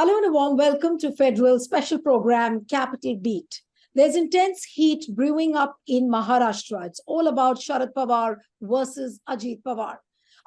Hello and a warm welcome to Federal special program Capital Beat. There's intense heat brewing up in Maharashtra. It's all about Sharad Pawar versus Ajit Pawar.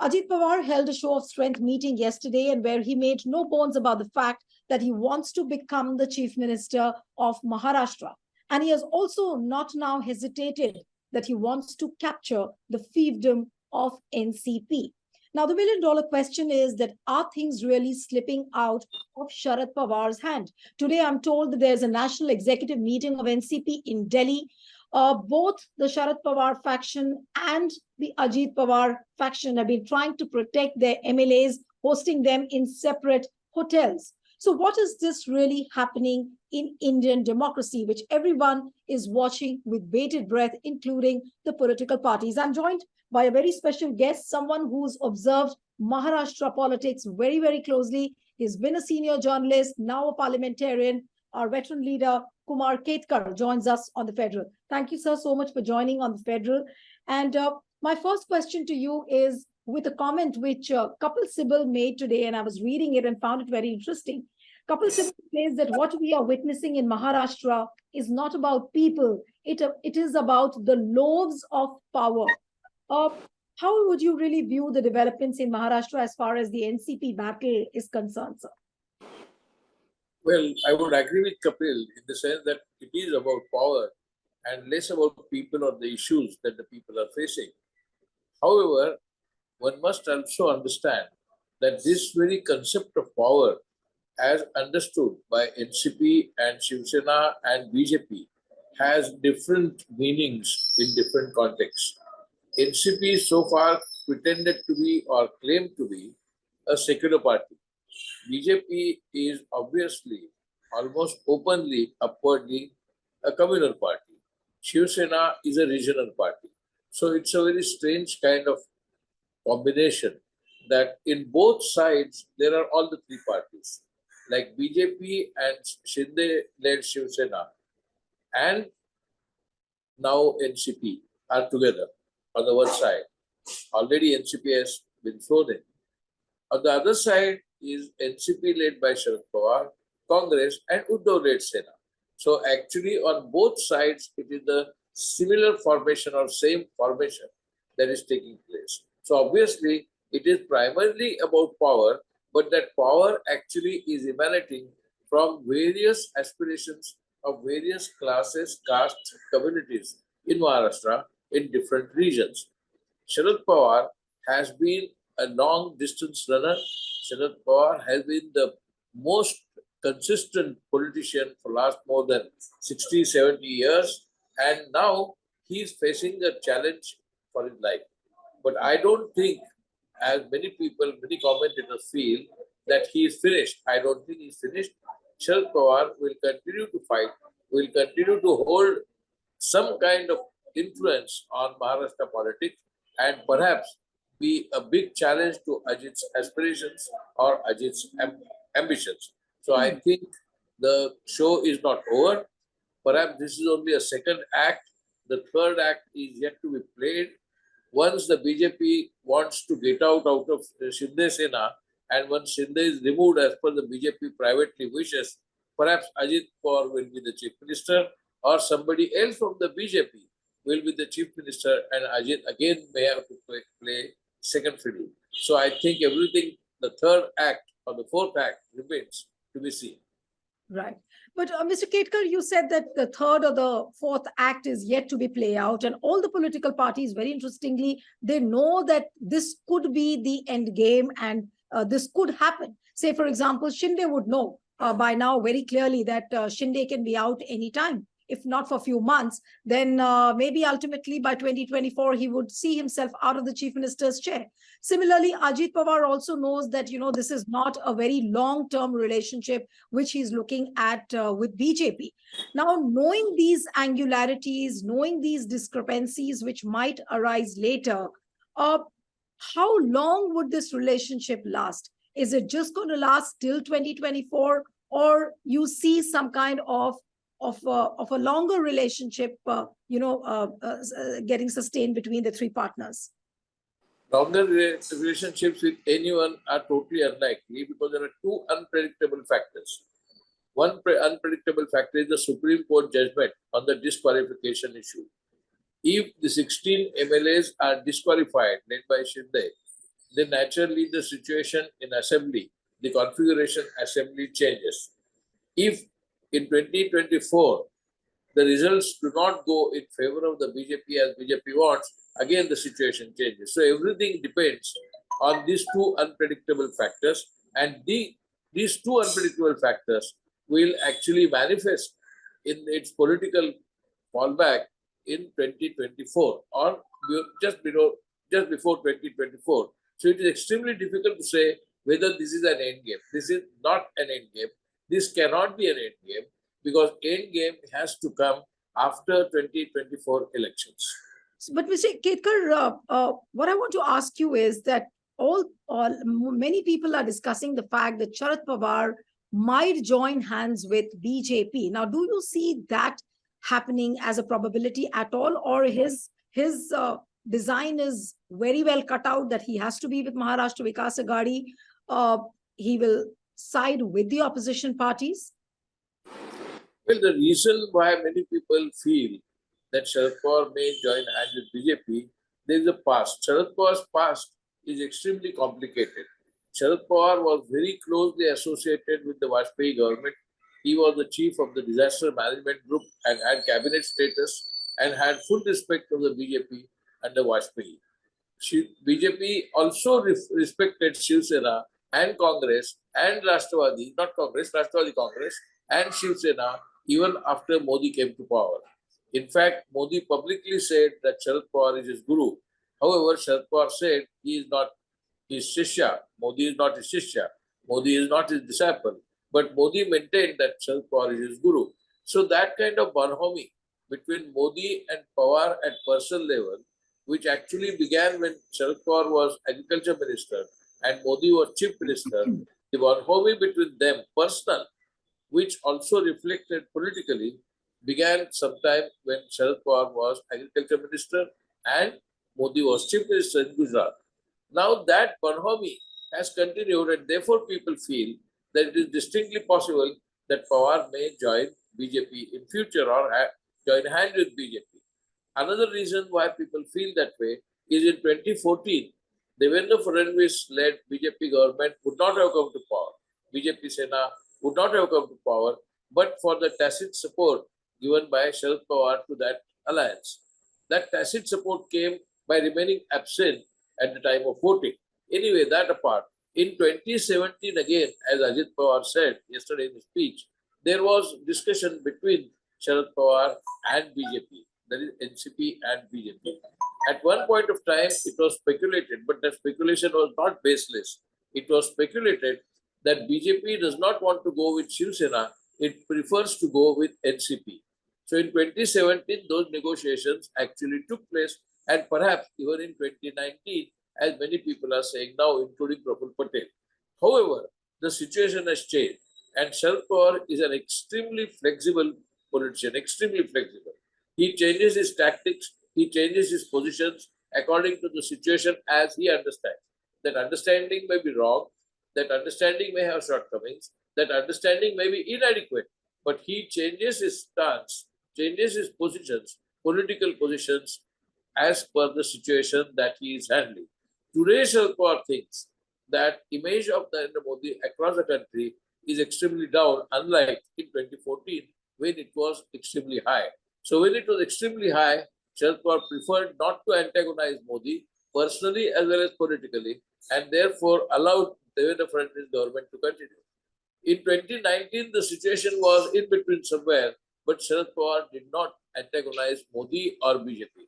Ajit Pawar held a show of strength meeting yesterday and where he made no bones about the fact that he wants to become the chief minister of Maharashtra. And he has also not now hesitated that he wants to capture the fiefdom of NCP. Now, the million-dollar question is that are things really slipping out of Sharad Pawar's hand? Today, I'm told that there's a national executive meeting of NCP in Delhi. Both the Sharad Pawar faction and the Ajit Pawar faction have been trying to protect their MLAs, hosting them in separate hotels. So what is this really happening in Indian democracy, which everyone is watching with bated breath, including the political parties? I'm joined by a very special guest, someone who's observed Maharashtra politics very, very closely. He's been a senior journalist, now a parliamentarian. Our veteran leader, Kumar Ketkar, joins us on the Federal. Thank you, sir, so much for joining on the Federal. And my first question to you is with a comment which Kapil Sibal made today, and I was reading it and found it very interesting. Kapil Sibal says that what we are witnessing in Maharashtra is not about people. It is about the loaves of power. How would you really view the developments in Maharashtra as far as the NCP battle is concerned, sir? Well, I would agree with Kapil in the sense that it is about power and less about people or the issues that the people are facing. However, one must also understand that this very concept of power, as understood by NCP and Shiv Sena and BJP, has different meanings in different contexts. NCP so far pretended to be or claimed to be a secular party. BJP is obviously, almost openly, upwardly a communal party. Shiv Sena is a regional party. So it's a very strange kind of combination that in both sides there are all the three parties, like BJP and Shinde-led Shiv Sena and now NCP are together. On the one side, already NCP has been thrown in. On the other side is NCP led by Sharad Pawar, Congress, and Uddhav-led Sena. So actually, on both sides, it is the similar formation or same formation that is taking place. So obviously, it is primarily about power, but that power actually is emanating from various aspirations of various classes, castes, communities in Maharashtra, in different regions. Sharad Pawar has been a long distance runner. Sharad Pawar has been the most consistent politician for last more than 60, 70 years. And now he is facing a challenge for his life. But I don't think, as many people, many commentators feel, that he is finished. I don't think he's finished. Sharad Pawar will continue to fight, will continue to hold some kind of influence on Maharashtra politics and perhaps be a big challenge to Ajit's aspirations or Ajit's ambitions. So I think the show is not over. Perhaps this is only a second act. The third act is yet to be played. Once the BJP wants to get out of Shinde Sena and once Shinde is removed as per the BJP privately wishes, perhaps Ajit Pawar will be the chief minister or somebody else from the BJP will be the chief minister and Ajit again may have to play second fiddle. So I think everything, the third act or the fourth act remains to be seen. Right. But Mr. Ketkar, you said that the third or the fourth act is yet to be played out, and all the political parties, very interestingly, they know that this could be the end game and this could happen. Say, for example, Shinde would know by now very clearly that Shinde can be out anytime. If not for a few months, then maybe ultimately by 2024, he would see himself out of the chief minister's chair. Similarly, Ajit Pawar also knows that, this is not a very long-term relationship, which he's looking at with BJP. Now, knowing these angularities, knowing these discrepancies, which might arise later, how long would this relationship last? Is it just going to last till 2024, or you see some kind of a longer relationship, getting sustained between the three partners? Longer relationships with anyone are totally unlikely because there are two unpredictable factors. One unpredictable factor is the Supreme Court judgment on the disqualification issue. If the 16 MLAs are disqualified, led by Shinde, then naturally the situation in assembly, the configuration assembly changes. If in 2024 the results do not go in favor of the BJP as BJP wants, again the situation changes. So everything depends on these two unpredictable factors, and these two unpredictable factors will actually manifest in its political fallback in 2024 or just before 2024. So it is extremely difficult to say whether this is an end game. This is not an end game. This cannot be an end game because end game has to come after 2024 elections. But Mr. Ketkar, what I want to ask you is that many people are discussing the fact that Sharad Pawar might join hands with BJP. Now, do you see that happening as a probability at all, or his design is very well cut out that he has to be with Maharashtra Vikas Aghadi? He will side with the opposition parties? Well, the reason why many people feel that Sharad Pawar may join hands with BJP, there is a past. Sharad Pawar's past is extremely complicated. Sharad Pawar was very closely associated with the Vajpayee government. He was the chief of the disaster management group and had cabinet status and had full respect of the BJP under Vajpayee. BJP also respected Shiv Sena and Congress and Rashtrawadi, not Congress, Rashtrawadi Congress and Shiv Sena even after Modi came to power. In fact, Modi publicly said that Sharad Pawar is his guru. However, Sharad Pawar said he is not his shishya. Modi is not his shishya. Modi is not his disciple. But Modi maintained that Sharad Pawar is his guru. So that kind of bonhomie between Modi and Pawar at personal level, which actually began when Sharad Pawar was agriculture minister and Modi was chief minister, the bonhomie between them, personal, which also reflected politically, began sometime when Sharad Pawar was agriculture minister and Modi was chief minister in Gujarat. Now that bonhomie has continued, and therefore people feel that it is distinctly possible that Pawar may join BJP in future or join hand with BJP. Another reason why people feel that way is in 2014, Devendra Fadnavis led BJP government would not have come to power. BJP Sena would not have come to power, but for the tacit support given by Sharad Pawar to that alliance. That tacit support came by remaining absent at the time of voting. Anyway, that apart, in 2017 again, as Ajit Pawar said yesterday in his speech, there was discussion between Sharad Pawar and BJP, that is NCP and BJP. At one point of time, it was speculated, but that speculation was not baseless. It was speculated that BJP does not want to go with Shiv Sena, it prefers to go with NCP. So in 2017, those negotiations actually took place, and perhaps even in 2019, as many people are saying now, including Praful Patel. However, the situation has changed, and Sharad Pawar is an extremely flexible politician, extremely flexible. He changes his tactics, he changes his positions according to the situation as he understands. That understanding may be wrong, that understanding may have shortcomings, that understanding may be inadequate, but he changes his stance, changes his positions, political positions, as per the situation that he is handling. Today, Sharad Pawar thinks that image of Narendra Modi across the country is extremely down, unlike in 2014 when it was extremely high. So when it was extremely high, Sharad Pawar preferred not to antagonize Modi personally as well as politically, and therefore allowed Devendra Fadnavis government to continue. In 2019, the situation was in between somewhere, but Sharad Pawar did not antagonize Modi or BJP.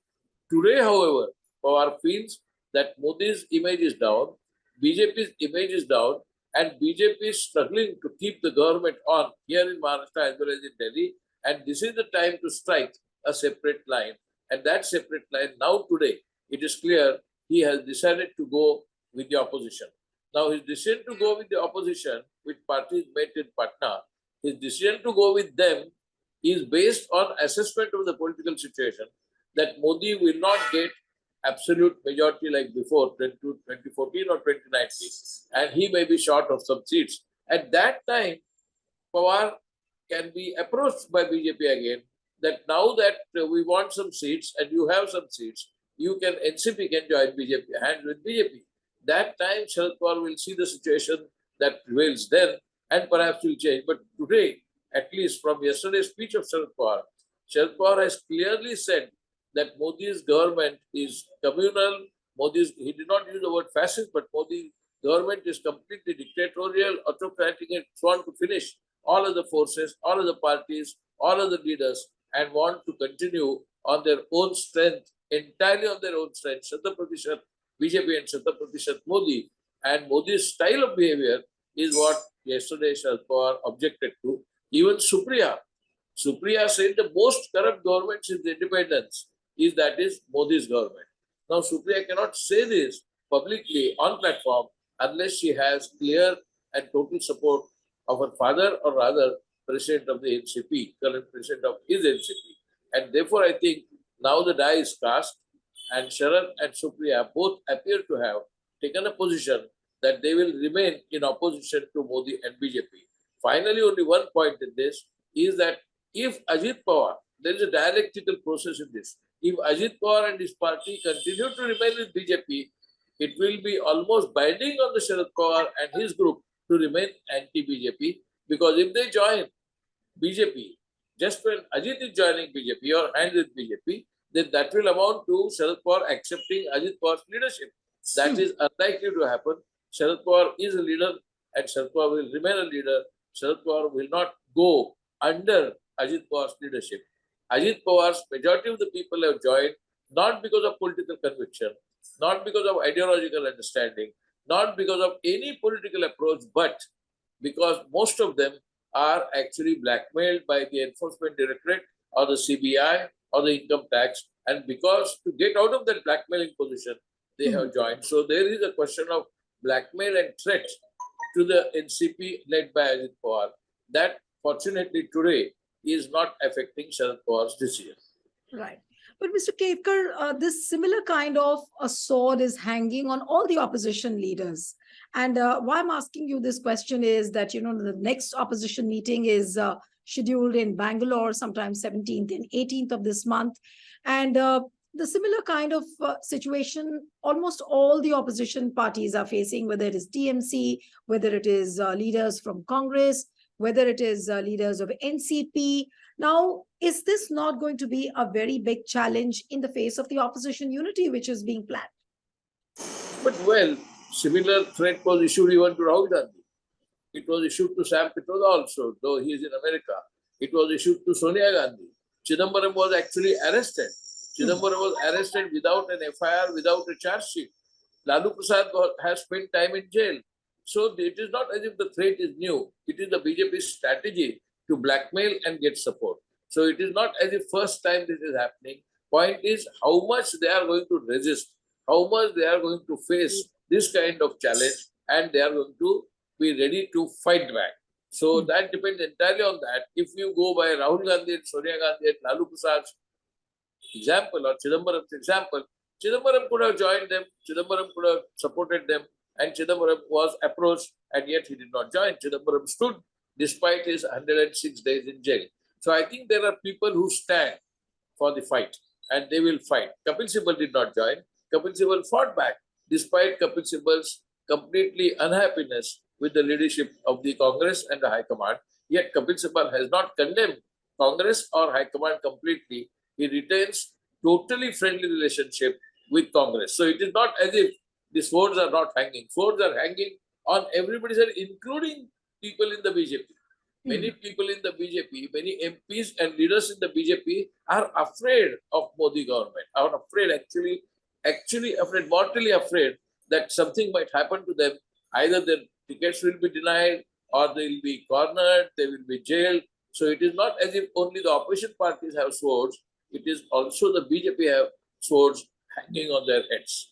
Today, however, Pawar feels that Modi's image is down, BJP's image is down, and BJP is struggling to keep the government on here in Maharashtra as well as in Delhi. And this is the time to strike a separate line. And that separate line, now today, it is clear he has decided to go with the opposition. Now, his decision to go with the opposition, with parties met in Patna, his decision to go with them is based on assessment of the political situation that Modi will not get absolute majority like before 2014 or 2019, and he may be short of some seats. At that time, Pawar can be approached by BJP again that now that we want some seats and you have some seats, you can NCP can join BJP, hand with BJP. That time Sharad Pawar will see the situation that prevails then and perhaps will change. But today, at least from yesterday's speech of Sharad Pawar has clearly said that Modi's government is communal. He did not use the word fascist, but Modi's government is completely dictatorial, autocratic, and so on to finish all of the forces, all of the parties, all of the leaders, and want to continue on their own strength, entirely on their own strength. Shatapratishat BJP and Shatapratishat Modi. And Modi's style of behavior is what yesterday Sharad Pawar objected to. Even Supriya said the most corrupt government since independence is Modi's government. Now Supriya cannot say this publicly on platform unless she has clear and total support of her father, or rather president of the NCP, current president of his NCP. And therefore I think now the die is cast, and Sharad and Supriya both appear to have taken a position that they will remain in opposition to Modi and BJP. Finally, only one point in this is that if Ajit Pawar, there is a dialectical process in this, if Ajit Pawar and his party continue to remain with BJP, it will be almost binding on the Sharad Pawar and his group to remain anti-BJP, because if they join BJP, just when Ajit is joining BJP or hand with BJP, then that will amount to Sharad Pawar accepting Ajit Pawar's leadership. That is unlikely to happen. Sharad Pawar is a leader and Sharad Pawar will remain a leader. Sharad Pawar will not go under Ajit Pawar's leadership. Ajit Pawar's majority of the people have joined not because of political conviction, not because of ideological understanding, not because of any political approach, but because most of them are actually blackmailed by the Enforcement Directorate or the CBI or the income tax. And because to get out of that blackmailing position, they have joined. So there is a question of blackmail and threat to the NCP led by Ajit Pawar that fortunately today is not affecting Sharad Pawar's decision. Right. But Mr. Ketkar, this similar kind of a sword is hanging on all the opposition leaders. And why I'm asking you this question is that, the next opposition meeting is scheduled in Bangalore sometime 17th and 18th of this month. And the similar kind of situation, almost all the opposition parties are facing, whether it is TMC, whether it is leaders from Congress, whether it is leaders of NCP. Now, is this not going to be a very big challenge in the face of the opposition unity which is being planned? But similar threat was issued even to Rahul Gandhi. It was issued to Sam Pitroda also, though he is in America. It was issued to Sonia Gandhi. Chidambaram was actually arrested. Chidambaram was arrested without an FIR, without a charge sheet. Lalu Prasad has spent time in jail. So it is not as if the threat is new. It is the BJP's strategy to blackmail and get support. So it is not as if first time this is happening. Point is how much they are going to resist, how much they are going to face this kind of challenge, and they are going to be ready to fight back. So that depends entirely on that. If you go by Rahul Gandhi and Sonia Gandhi and Lalu Prasad's example or Chidambaram's example, Chidambaram could have joined them, Chidambaram could have supported them, and Chidambaram was approached and yet he did not join. Chidambaram stood despite his 106 days in jail. So I think there are people who stand for the fight and they will fight. Kapil Sibal did not join. Kapil Sibal fought back despite Kapil Sibal's completely unhappiness with the leadership of the Congress and the High Command. Yet Kapil Sibal has not condemned Congress or High Command completely. He retains totally friendly relationship with Congress. So it is not as if the swords are not hanging. Swords are hanging on everybody's head, including people in the BJP. Many people in the BJP, many MPs and leaders in the BJP are afraid of Modi government, are afraid, actually afraid, mortally afraid that something might happen to them. Either their tickets will be denied or they will be cornered, they will be jailed. So it is not as if only the opposition parties have swords, it is also the BJP have swords hanging on their heads.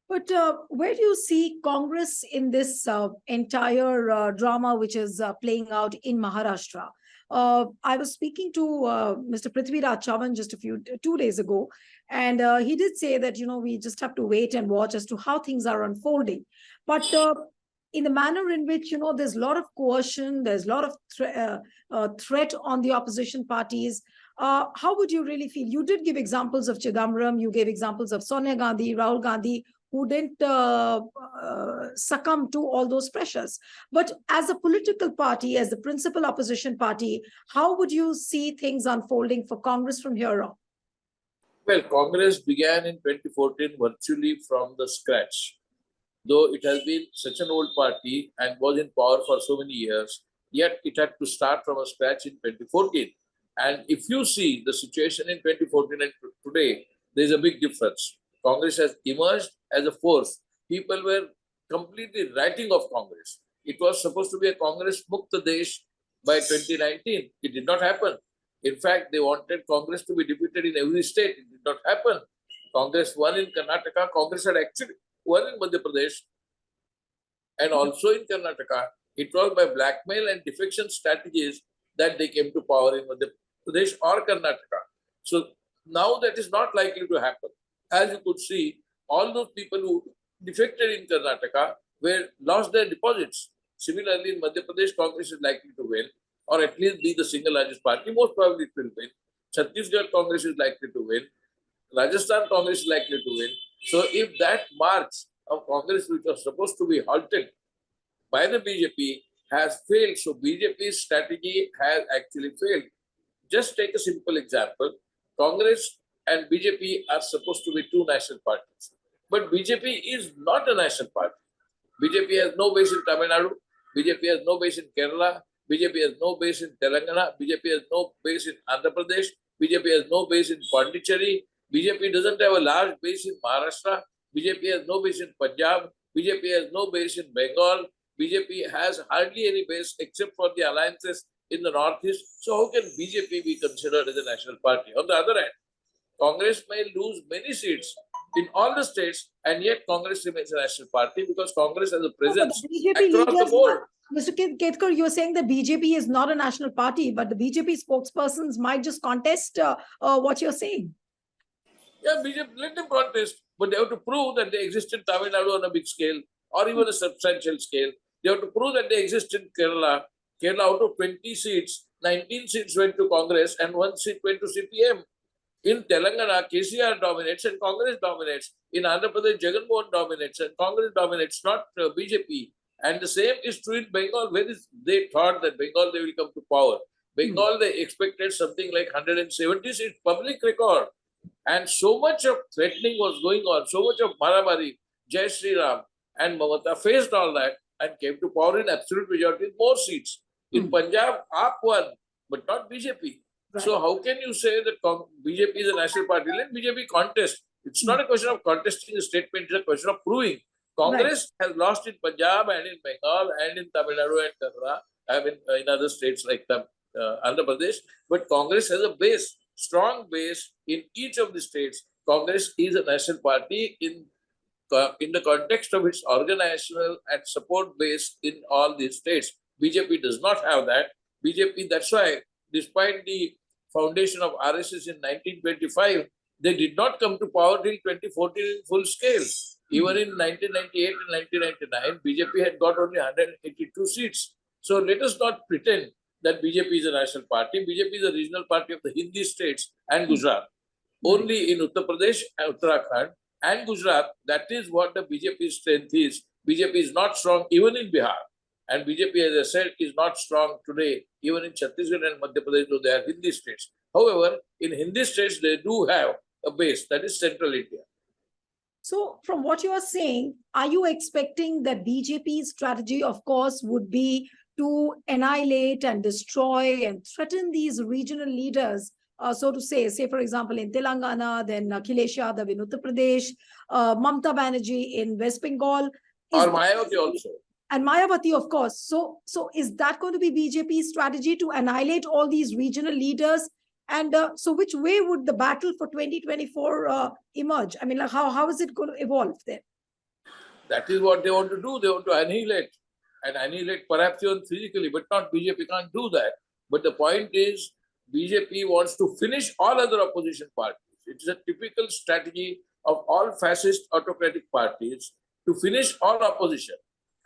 But where do you see Congress in this entire drama which is playing out in Maharashtra? I was speaking to Mr. Prithviraj Chavan just 2 days ago, and he did say that, we just have to wait and watch as to how things are unfolding. But in the manner in which, there's a lot of coercion, there's a lot of threat on the opposition parties. How would you really feel? You did give examples of Chidambaram, you gave examples of Sonia Gandhi, Rahul Gandhi, who didn't succumb to all those pressures. But as a political party, as the principal opposition party, how would you see things unfolding for Congress from here on? Well, Congress began in 2014 virtually from the scratch. Though it has been such an old party and was in power for so many years, yet it had to start from a scratch in 2014. And if you see the situation in 2014 and today, there is a big difference. Congress has emerged as a force. People were completely writing off Congress. It was supposed to be a Congress Mukta Desh by 2019. It did not happen. In fact, they wanted Congress to be defeated in every state. It did not happen. Congress won in Karnataka. Congress had actually won in Madhya Pradesh and also in Karnataka. It was by blackmail and defection strategies that they came to power in Madhya Pradesh or Karnataka. So now that is not likely to happen. As you could see, all those people who defected in Karnataka lost their deposits. Similarly, in Madhya Pradesh, Congress is likely to win, or at least be the single largest party. Most probably it will win. Chhattisgarh Congress is likely to win. Rajasthan Congress is likely to win. So if that march of Congress, which was supposed to be halted by the BJP, has failed, so BJP's strategy has actually failed. Just take a simple example. Congress and BJP are supposed to be two national parties. But BJP is not a national party. BJP has no base in Tamil Nadu. BJP has no base in Kerala. BJP has no base in Telangana. BJP has no base in Andhra Pradesh. BJP has no base in Pondicherry. BJP doesn't have a large base in Maharashtra. BJP has no base in Punjab. BJP has no base in Bengal. BJP has hardly any base except for the alliances in the Northeast. So how can BJP be considered as a national party? On the other hand, Congress may lose many seats in all the states, and yet Congress remains a national party because Congress has a presence across the board. Mr. Ketkar, you're saying that BJP is not a national party, but the BJP spokespersons might just contest what you're saying. Yeah, BJP, let them contest, but they have to prove that they exist in Tamil Nadu on a big scale or even a substantial scale. They have to prove that they exist in Kerala. Kerala, out of 20 seats, 19 seats went to Congress and 1 seat went to CPM. In Telangana, KCR dominates and Congress dominates. In Andhra Pradesh, Jagan Mohan dominates and Congress dominates, not BJP. And the same is true in Bengal, where they thought that Bengal they will come to power. Bengal, they expected something like 170 seats, public record. And so much of threatening was going on, so much of Marabari, Jai Sri Ram and Mamata faced all that and came to power in absolute majority with more seats. In Punjab, AAP won, but not BJP. Right. So how can you say that BJP is a national party? Let BJP contest. It's not a question of contesting a statement, it's a question of proving. Congress has lost in Punjab and in Bengal and in Tamil Nadu and Kerala, in other states like Andhra Pradesh, but Congress has a base, strong base in each of the states. Congress is a national party in the context of its organizational and support base in all these states. BJP does not have that. BJP, that's why, despite the foundation of RSS in 1925, they did not come to power till 2014 in full scale. Even in 1998 and 1999, BJP had got only 182 seats. So let us not pretend that BJP is a national party. BJP is a regional party of the Hindi states and Gujarat. Only in Uttar Pradesh and Uttarakhand and Gujarat, that is what the BJP's strength is. BJP is not strong even in Bihar. And BJP, as I said, is not strong today, even in Chhattisgarh and Madhya Pradesh, though they are Hindi states. However, in Hindi states, they do have a base, that is Central India. So from what you are saying, are you expecting that BJP's strategy, of course, would be to annihilate and destroy and threaten these regional leaders, so to say, for example, in Telangana, then Akhilesh Yadav in Uttar Pradesh, Mamata Banerjee in West Bengal. Or Mayawati also. And Mayawati, of course. So is that going to be BJP's strategy to annihilate all these regional leaders? And so which way would the battle for 2024 emerge? I mean, like how is it going to evolve there? That is what they want to do. They want to annihilate. And annihilate perhaps even physically, but not BJP can't do that. But the point is, BJP wants to finish all other opposition parties. It is a typical strategy of all fascist autocratic parties to finish all opposition.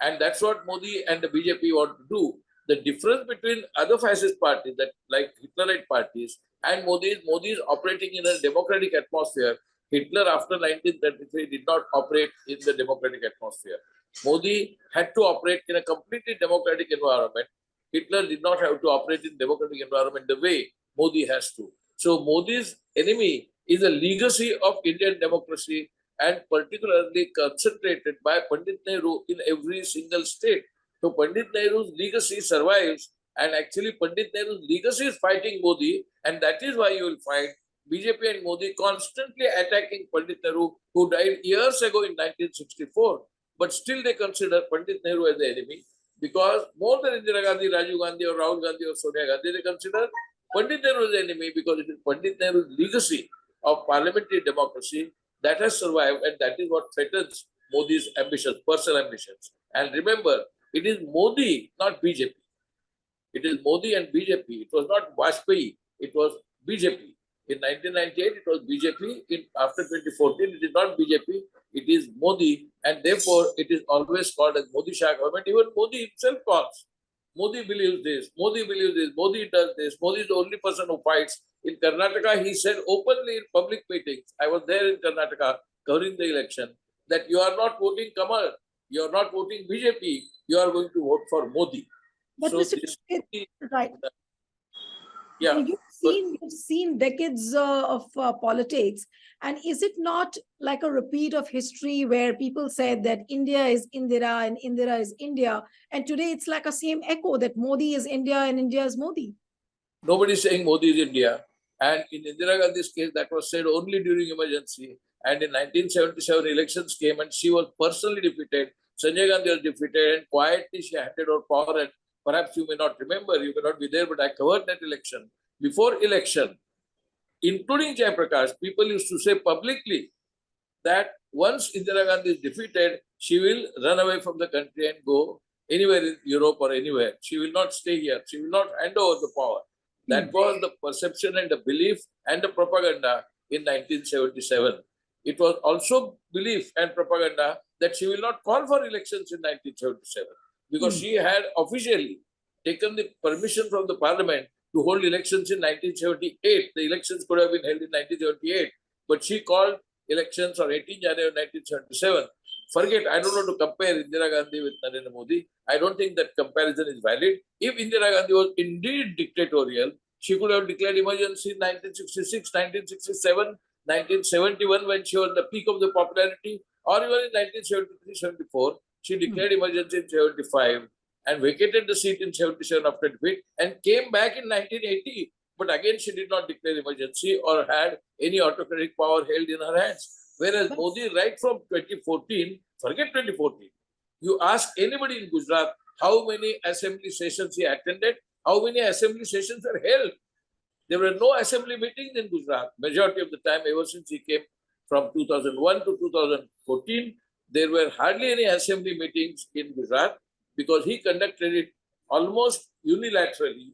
And that's what Modi and the BJP want to do. The difference between other fascist parties, that like Hitlerite parties, and Modi is operating in a democratic atmosphere. Hitler, after 1933, did not operate in the democratic atmosphere. Modi had to operate in a completely democratic environment. Hitler did not have to operate in democratic environment the way Modi has to. So Modi's enemy is a legacy of Indian democracy and particularly concentrated by Pandit Nehru in every single state. So Pandit Nehru's legacy survives, and actually Pandit Nehru's legacy is fighting Modi, and that is why you will find BJP and Modi constantly attacking Pandit Nehru, who died years ago in 1964. But still they consider Pandit Nehru as the enemy, because more than Indira Gandhi, Rajiv Gandhi or Rahul Gandhi or Sonia Gandhi, they consider Pandit Nehru as the enemy because it is Pandit Nehru's legacy of parliamentary democracy that has survived, and that is what threatens Modi's ambitions, personal ambitions. And remember, it is Modi, not BJP. It is Modi and BJP. It was not Vajpayee, it was BJP. In 1998, it was BJP. After 2014, it is not BJP, it is Modi, and therefore it is always called as Modi Shah government. Even Modi himself calls. Modi believes this, Modi believes this, Modi does this, Modi is the only person who fights. In Karnataka, he said openly in public meetings, I was there in Karnataka covering the election, that you are not voting Kamal, you are not voting BJP, you are going to vote for Modi. But so Mr. this, Right. yeah. You've seen decades of politics, and is it not like a repeat of history where people said that India is Indira and Indira is India, and today it's like a same echo that Modi is India and India is Modi? Nobody is saying Modi is India. And in Indira Gandhi's case, that was said only during emergency. And in 1977, elections came and she was personally defeated. Sanjay Gandhi was defeated, and quietly she handed over power. And perhaps you may not remember, you may not be there, but I covered that election. Before election, including Jayaprakash, people used to say publicly that once Indira Gandhi is defeated, she will run away from the country and go anywhere in Europe or anywhere. She will not stay here. She will not hand over the power. That was the perception and the belief and the propaganda in 1977. It was also belief and propaganda that she will not call for elections in 1977 because she had officially taken the permission from the parliament to hold elections in 1978. The elections could have been held in 1978, but she called elections on 18 January 1977. Forget, I don't want to compare Indira Gandhi with Narendra Modi. I don't think that comparison is valid. If Indira Gandhi was indeed dictatorial, she could have declared emergency in 1966, 1967, 1971 when she was at the peak of the popularity, or even in 1973-74. She declared emergency in 75 and vacated the seat in 77 after defeat and came back in 1980. But again, she did not declare emergency or had any autocratic power held in her hands. Whereas Modi, right from 2014, forget 2014, you ask anybody in Gujarat how many assembly sessions he attended, how many assembly sessions are held. There were no assembly meetings in Gujarat. Majority of the time, ever since he came from 2001 to 2014, there were hardly any assembly meetings in Gujarat because he conducted it almost unilaterally,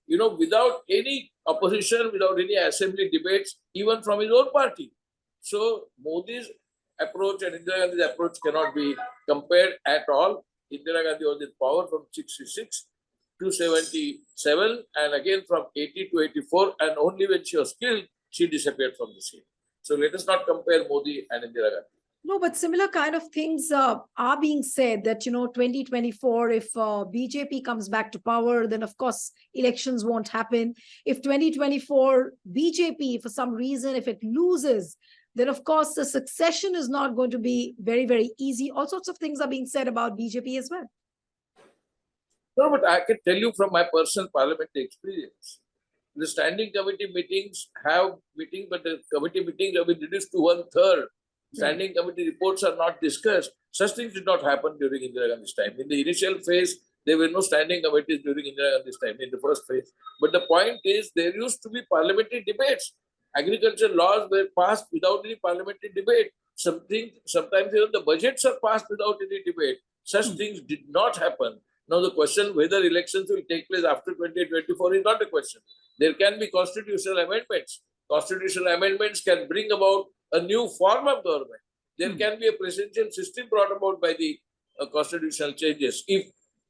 without any opposition, without any assembly debates, even from his own party. So Modi's approach and Indira Gandhi's approach cannot be compared at all. Indira Gandhi was in power from 66 to 77 and again from 80 to 84, and only when she was killed, she disappeared from the scene. So let us not compare Modi and Indira Gandhi. No, but similar kind of things are being said that, 2024, if BJP comes back to power, then of course elections won't happen. If 2024 BJP, for some reason, if it loses, then of course the succession is not going to be very, very easy. All sorts of things are being said about BJP as well. No, but I can tell you from my personal parliamentary experience, the standing committee meetings have meetings, but the committee meetings have been reduced to 1/3. Standing committee reports are not discussed. Such things did not happen during Indira Gandhi's time. In the initial phase, there were no standing committees during Indira Gandhi's time in the first phase. But the point is, there used to be parliamentary debates. Agriculture laws were passed without any parliamentary debate. Sometimes even the budgets are passed without any debate. Such things did not happen. Now, the question whether elections will take place after 2024 is not a question. There can be constitutional amendments. Constitutional amendments can bring about a new form of government. There can be a presidential system brought about by the constitutional changes if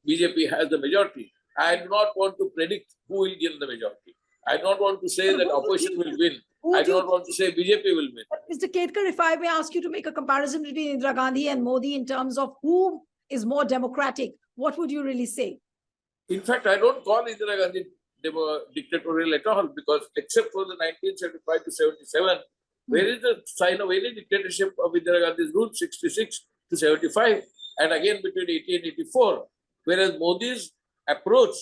BJP has the majority. I do not want to predict who will get the majority. I do not want to say that opposition will win. I do not want to say BJP will win. Mr. Ketkar, if I may ask you to make a comparison between Indira Gandhi and Modi in terms of who is more democratic, what would you really say? In fact, I don't call Indira Gandhi dictatorial at all, because except for the 1975 to 77, where is the sign of any dictatorship of Indira Gandhi's rule, 66 to 75, and again between 80 and 84, whereas Modi's approach,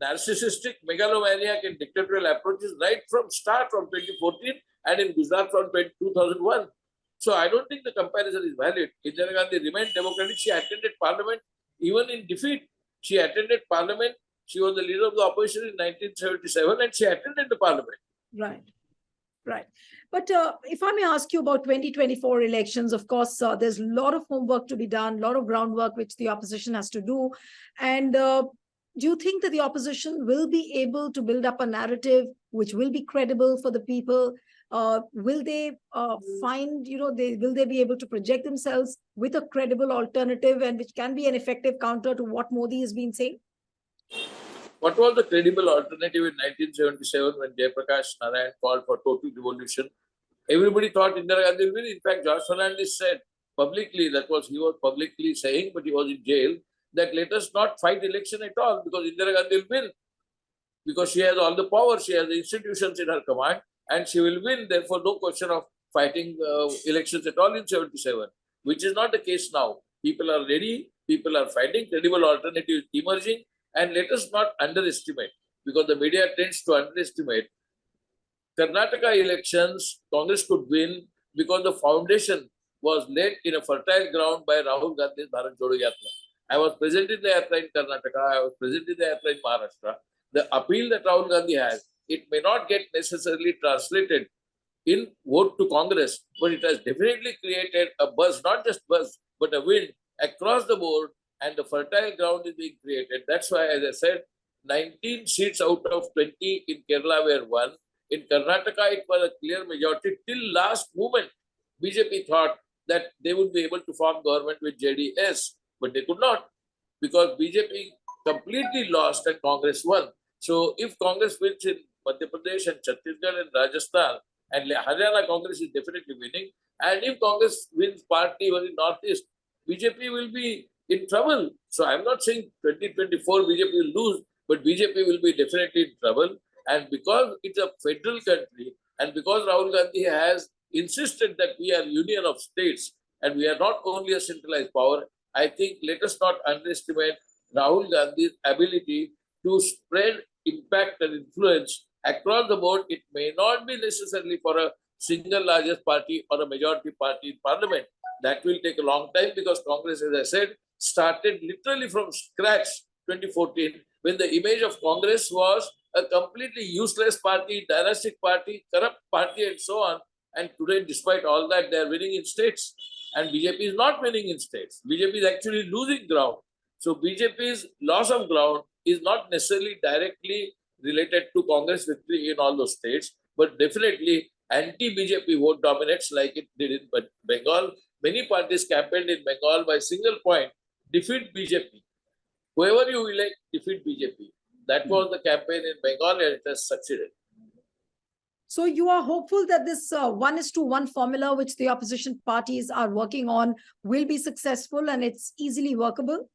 narcissistic, megalomaniac and dictatorial approaches right from start from 2014 and in Gujarat from 2001. So I don't think the comparison is valid. Indira Gandhi remained democratic. She attended parliament even in defeat. She attended parliament. She was the leader of the opposition in 1977 and she attended the parliament. Right. Right. But if I may ask you about 2024 elections, of course, there's a lot of homework to be done, a lot of groundwork which the opposition has to do. And do you think that the opposition will be able to build up a narrative which will be credible for the people? Will they find, will they be able to project themselves with a credible alternative and which can be an effective counter to what Modi has been saying? What was the credible alternative in 1977 when Jayaprakash Narayan called for total revolution? Everybody thought Indira Gandhi will win. In fact, George Fernandez said publicly, that was he was publicly saying, but he was in jail, that let us not fight election at all because Indira Gandhi will win. Because she has all the power, she has the institutions in her command, and she will win. Therefore, no question of fighting elections at all in 77, which is not the case now. People are ready, people are fighting, credible alternatives emerging, and let us not underestimate, because the media tends to underestimate. Karnataka elections, Congress could win because the foundation was laid in a fertile ground by Rahul Gandhi's Bharat Jodo Yatra. I was present in the Yatra in Karnataka, I was present in the Yatra in Maharashtra. The appeal that Rahul Gandhi has, it may not get necessarily translated in vote to Congress, but it has definitely created a buzz, not just buzz, but a wind across the board, and the fertile ground is being created. That's why, as I said, 19 seats out of 20 in Kerala were won. In Karnataka, it was a clear majority. Till last moment, BJP thought that they would be able to form government with JDS, but they could not, because BJP completely lost and Congress won. So if Congress wins in Madhya Pradesh and Chhattisgarh and Rajasthan, and Haryana, Congress is definitely winning, and if Congress wins party even in Northeast, BJP will be in trouble. So I'm not saying 2024 BJP will lose, but BJP will be definitely in trouble. And because it's a federal country, and because Rahul Gandhi has insisted that we are union of states and we are not only a centralized power, I think let us not underestimate Rahul Gandhi's ability to spread impact and influence across the board. It may not be necessarily for a single largest party or a majority party in parliament. That will take a long time, because Congress, as I said, started literally from scratch 2014, when the image of Congress was a completely useless party, dynastic party, corrupt party, and so on. And today, despite all that, they are winning in states. And BJP is not winning in states. BJP is actually losing ground. So BJP's loss of ground is not necessarily directly related to Congress victory in all those states, but definitely anti-BJP vote dominates like it did in Bengal. Many parties campaigned in Bengal by single point: defeat BJP. Whoever you elect, defeat BJP. That was the campaign in Bengal, and it has succeeded. So you are hopeful that this 1:1 formula, which the opposition parties are working on, will be successful and it's easily workable?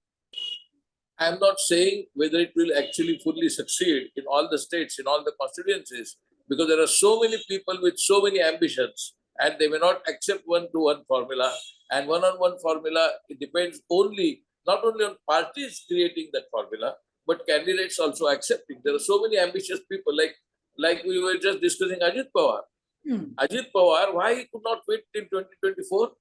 I am not saying whether it will actually fully succeed in all the states, in all the constituencies, because there are so many people with so many ambitions, and they may not accept one-to-one formula. And one-on-one formula, it depends not only on parties creating that formula, but candidates also accepting. There are so many ambitious people, like we were just discussing Ajit Pawar. Ajit Pawar, why he could not win in 2024?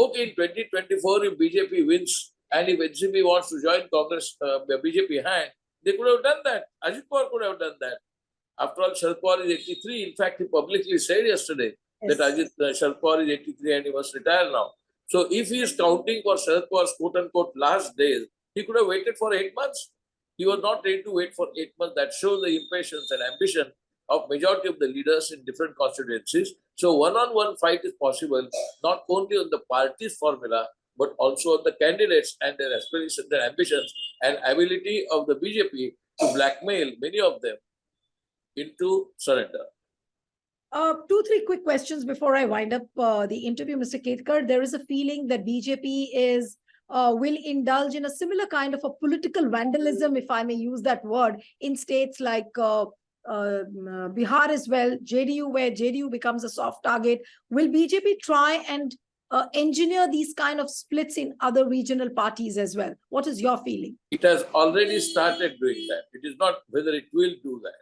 Okay, in 2024, if BJP wins and if NCP wants to join Congress, BJP hand, they could have done that. Ajit Pawar could have done that. After all, Sharad Pawar is 83. In fact, he publicly said yesterday that Sharad Pawar is 83 and he must retire now. So if he is counting for Sharad Pawar's quote-unquote last days, He could have waited for 8 months. He was not ready to wait for 8 months. That shows the impatience and ambition of majority of the leaders in different constituencies. So one-on-one fight is possible, not only on the party's formula, but also on the candidates and their aspirations and ambitions and ability of the BJP to blackmail many of them into surrender. Two, three quick questions before I wind up the interview, Mr. Ketkar. There is a feeling that BJP will indulge in a similar kind of a political vandalism, if I may use that word, in states like Bihar as well, JDU, where JDU becomes a soft target. Will BJP try and engineer these kind of splits in other regional parties as well? What is your feeling? It has already started doing that. It is not whether it will do that.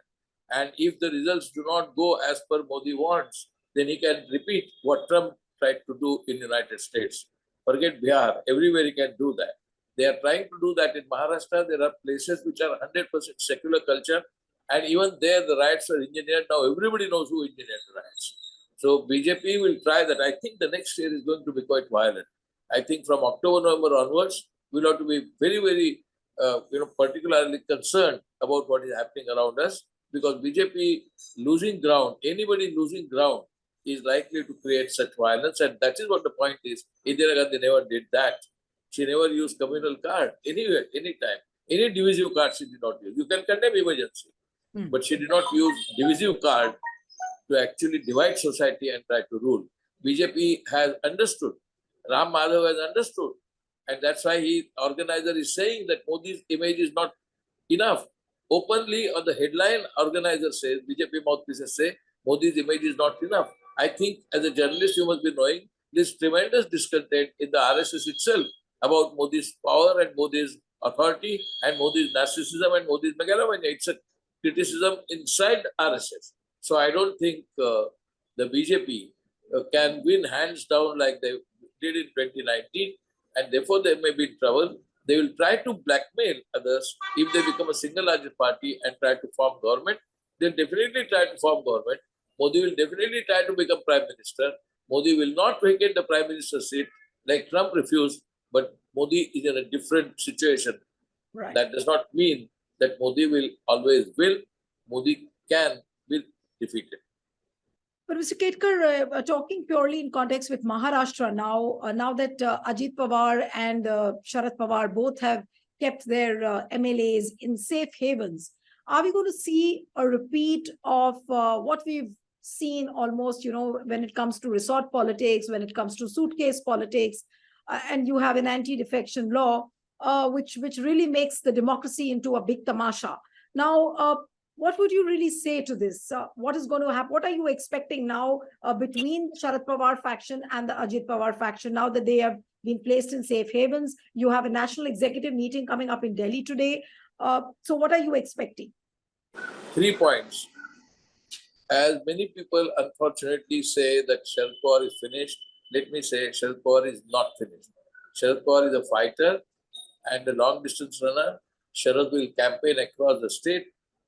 And if the results do not go as per Modi wants, then he can repeat what Trump tried to do in the United States. Forget Bihar, everywhere he can do that. They are trying to do that in Maharashtra. There are places which are 100% secular culture. And even there, the riots are engineered. Now everybody knows who engineered the riots. So BJP will try that. I think the next year is going to be quite violent. I think from October, November onwards, we'll have to be very, very, particularly concerned about what is happening around us. Because BJP losing ground, anybody losing ground is likely to create such violence. And that is what the point is. Indira Gandhi never did that. She never used communal card anywhere, anytime. Any divisive card she did not use. You can condemn emergency. But she did not use divisive card to actually divide society and try to rule. BJP has understood. Ram Madhav has understood. And that's why organizer is saying that Modi's image is not enough. Openly on the headline, organizer says, BJP mouthpieces say, Modi's image is not enough. I think as a journalist, you must be knowing this tremendous discontent in the RSS itself about Modi's power and Modi's authority and Modi's narcissism and Modi's megalomania. It's a criticism inside RSS. So I don't think the BJP can win hands down like they did in 2019, and therefore they may be in trouble. They will try to blackmail others if they become a single largest party and try to form government. They'll definitely try to form government. Modi will definitely try to become Prime Minister. Modi will not vacate the Prime Minister seat like Trump refused, but Modi is in a different situation. Right. That does not mean that Modi will always will. Modi can be defeated. But Mr. Ketkar, talking purely in context with Maharashtra now that Ajit Pawar and Sharad Pawar both have kept their MLAs in safe havens, are we going to see a repeat of what we've seen almost, when it comes to resort politics, when it comes to suitcase politics, and you have an anti-defection law, which really makes the democracy into a big tamasha. Now, what would you really say to this? What is going to happen? What are you expecting now between Sharad Pawar faction and the Ajit Pawar faction now that they have been placed in safe havens? You have a national executive meeting coming up in Delhi today. So what are you expecting? 3 points. As many people unfortunately say that Sharad Pawar is finished, let me say Sharad Pawar is not finished. Sharad Pawar is a fighter and a long distance runner. Sharad will campaign across the state.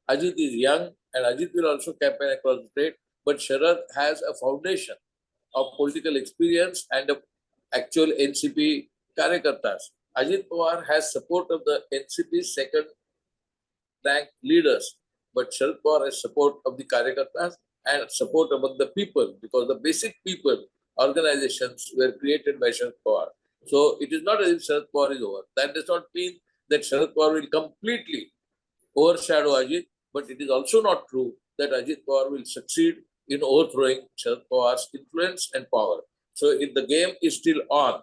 Ajit is young and Ajit will also campaign across the state, but Sharad has a foundation of political experience and of actual NCP karyakartas. Ajit Pawar has support of the NCP's second rank leaders, but Sharad Pawar has support of the karyakartas and support among the people because the basic people organizations were created by Sharad Pawar. So it is not as if Sharad Pawar is over. That does not mean that Sharad Pawar will completely overshadow Ajit, but it is also not true that Ajit Pawar will succeed in overthrowing Sharad Pawar's influence and power. So the game is still on.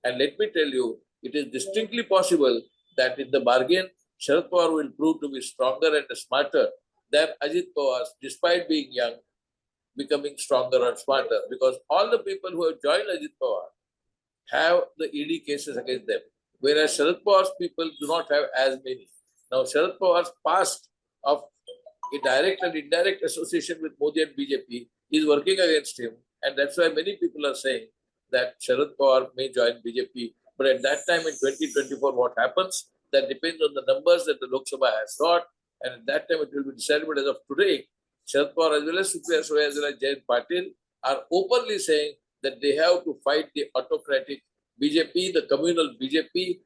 And let me tell you, it is distinctly possible that in the bargain, Sharad Pawar will prove to be stronger and smarter than Ajit Pawar, despite being young, becoming stronger and smarter. Because all the people who have joined Ajit Pawar have the ED cases against them, whereas Sharad Pawar's people do not have as many. Now, Sharad Pawar's past of a direct and indirect association with Modi and BJP is working against him. And that's why many people are saying that Sharad Pawar may join BJP. But at that time in 2024, what happens? That depends on the numbers that the Lok Sabha has got. And at that time, it will be decided. But as of today, Sharad Pawar as well as Supriya Sule as well as Jayant Patil are openly saying that they have to fight the autocratic BJP, the communal BJP,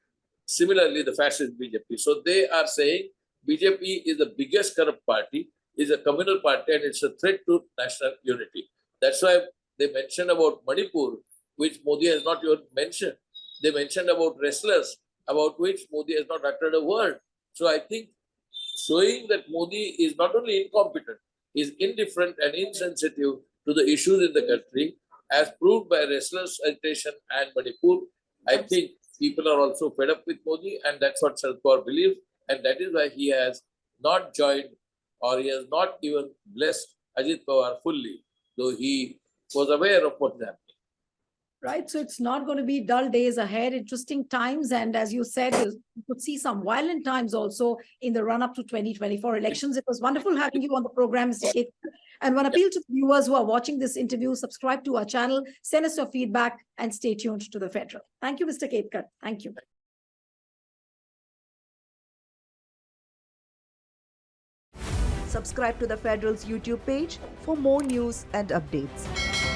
similarly the fascist BJP. So they are saying BJP is the biggest corrupt party, is a communal party, and it's a threat to national unity. That's why they mentioned about Manipur, which Modi has not even mentioned. They mentioned about wrestlers, about which Modi has not uttered a word. So I think showing that Modi is not only incompetent, is indifferent and insensitive to the issues in the country, as proved by wrestlers' agitation and Manipur. I think people are also fed up with Modi, and that's what Sharad Pawar believes, and that is why he has not joined, or he has not even blessed Ajit Pawar fully, though he was aware of what's happening. Right. So it's not going to be dull days ahead, interesting times. And as you said, you could see some violent times also in the run up to 2024 elections. It was wonderful having you on the program, Mr. Ketkar. And one appeal to viewers who are watching this interview, subscribe to our channel, send us your feedback, and stay tuned to the Federal. Thank you, Mr. Ketkar. Thank you. Subscribe to the Federal's YouTube page for more news and updates.